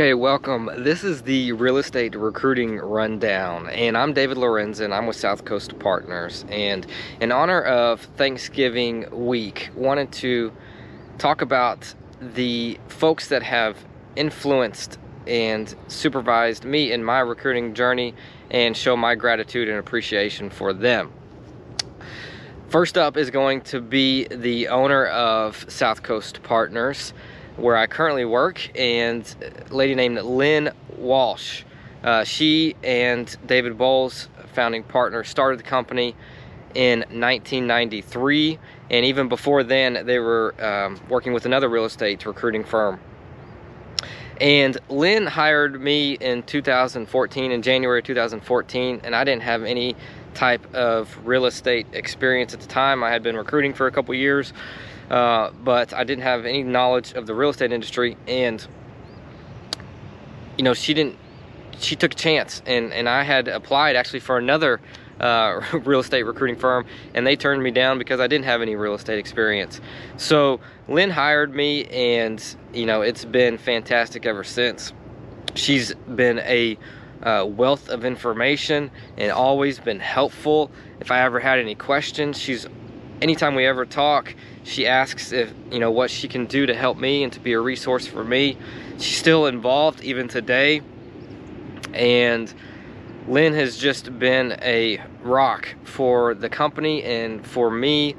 Okay, welcome. This is the real estate recruiting rundown, and I'm David Lorenzen. I'm with South Coast Partners, and in honor of Thanksgiving week, wanted to talk about the folks that have influenced and supervised me in my recruiting journey and show my gratitude and appreciation for them. First up is going to be the owner of South Coast Partners, where I currently work, and a lady named Lynne Walsh. She and David Bowles, founding partner, started the company in 1993, and even before then they were working with another real estate recruiting firm. And Lynn hired me in 2014, in January 2014, and I didn't have any type of real estate experience at the time. I had been recruiting for a couple years, but I didn't have any knowledge of the real estate industry. And you know, she took a chance, and I had applied actually for another real estate recruiting firm, and they turned me down because I didn't have any real estate experience. So Lynn hired me, and you know, it's been fantastic ever since. She's been a wealth of information and always been helpful. If I ever had any questions, anytime we ever talk, she asks if, you know, what she can do to help me and to be a resource for me. She's still involved even today, and Lynn has just been a rock for the company and for me.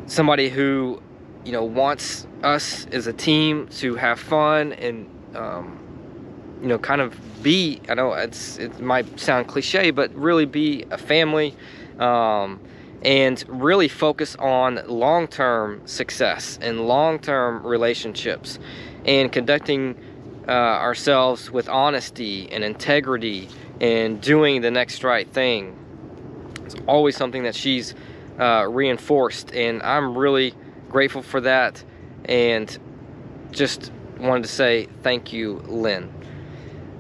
Somebody who, you know, wants us as a team to have fun and you know, kind of be, I know it might sound cliche, but really be a family, and really focus on long-term success and long-term relationships, and conducting ourselves with honesty and integrity and doing the next right thing. It's always something that she's reinforced, and I'm really grateful for that, and just wanted to say thank you, Lynn.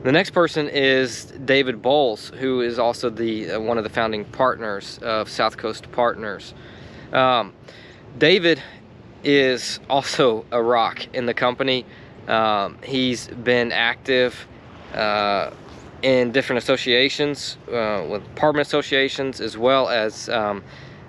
The next person is David Bowles, who is also the one of the founding partners of South Coast Partners. David is also a rock in the company. He's been active in different associations, with apartment associations, as well as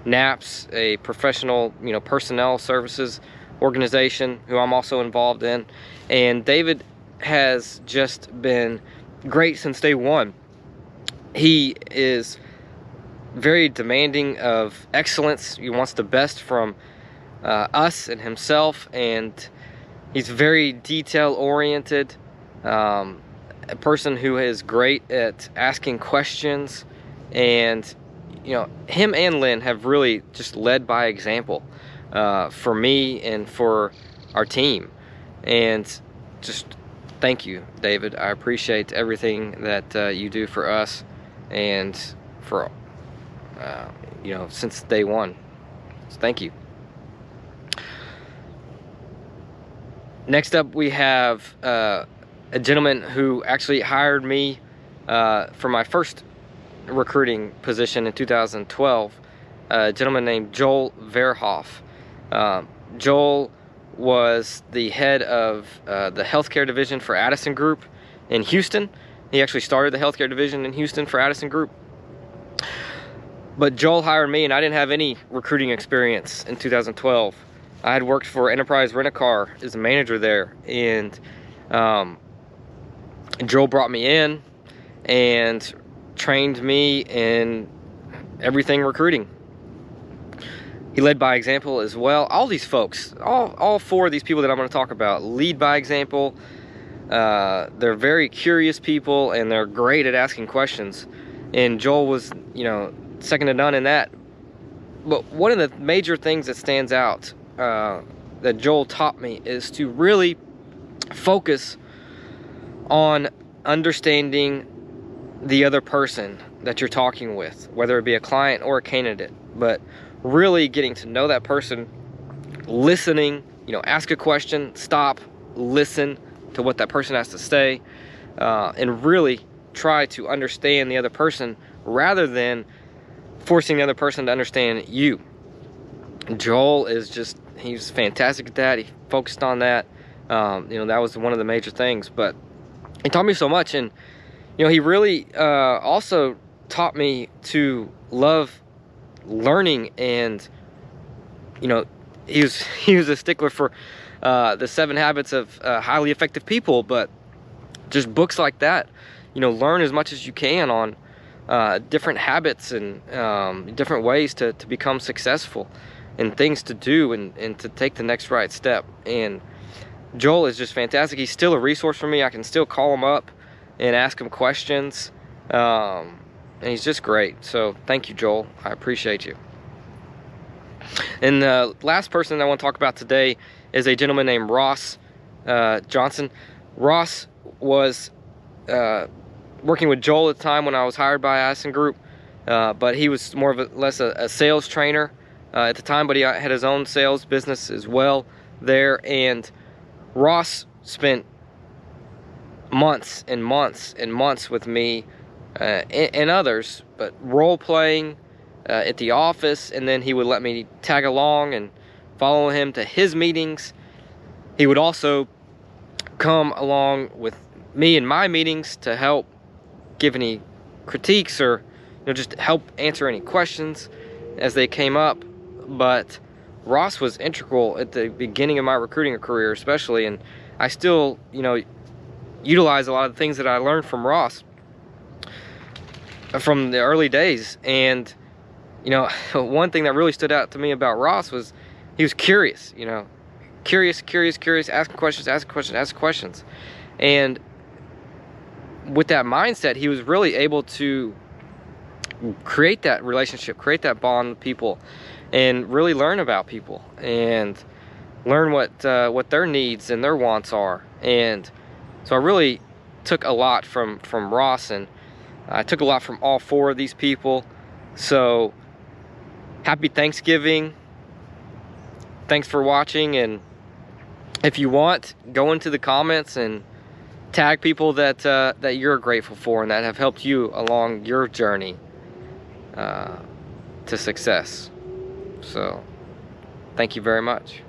NAPS, a professional, you know, personnel services organization, who I'm also involved in. And David has just been great since day one. He is very demanding of excellence. He wants the best from us and himself, and he's very detail oriented, a person who is great at asking questions. And you know, him and Lynn have really just led by example for me and for our team. And just thank you, David. I appreciate everything that you do for us and for you know, since day one. So thank you. Next up, we have a gentleman who actually hired me for my first recruiting position in 2012. A gentleman named Joel Verhoff. Joel was the head of the healthcare division for Addison Group in Houston. He actually started the healthcare division in Houston for Addison Group. But Joel hired me, and I didn't have any recruiting experience in 2012. I had worked for Enterprise Rent-A-Car as a manager there, and Joel brought me in and trained me in everything recruiting. He led by example as well. All these folks, all four of these people that I'm going to talk about, lead by example. They're very curious people, and they're great at asking questions. And Joel was, you know, second to none in that. But one of the major things that stands out that Joel taught me is to really focus on understanding the other person that you're talking with, whether it be a client or a candidate. But really getting to know that person, listening, you know, ask a question, stop, listen to what that person has to say, and really try to understand the other person rather than forcing the other person to understand you. Joel is just, he's fantastic at that. He focused on that, That was one of the major things. But he taught me so much, and he really also taught me to love learning. And he was a stickler for the 7 Habits of Highly Effective People, but just books like that. Learn as much as you can on different habits and different ways to become successful, and things to do, and to take the next right step. And Joel is just fantastic. He's still a resource for me. I can still call him up and ask him questions, and he's just great. So thank you, Joel. I appreciate you. And the last person I want to talk about today is a gentleman named Ross Johnson. Ross was working with Joel at the time when I was hired by Addison Group, but he was more of less a sales trainer at the time, but he had his own sales business as well there. And Ross spent months and months and months with me and others, but role playing at the office, and then he would let me tag along and follow him to his meetings. He would also come along with me in my meetings to help give any critiques, or just help answer any questions as they came up. But Ross was integral at the beginning of my recruiting career, especially, and I still utilize a lot of the things that I learned from Ross from the early days. And one thing that really stood out to me about Ross was he was curious, curious, asking questions. And with that mindset, he was really able to create that relationship, create that bond with people, and really learn about people, and learn what their needs and their wants are. And so I really took a lot from Ross, and I took a lot from all 4 of these people. So happy Thanksgiving. Thanks for watching, and if you want, go into the comments and tag people that you're grateful for and that have helped you along your journey to success. So thank you very much.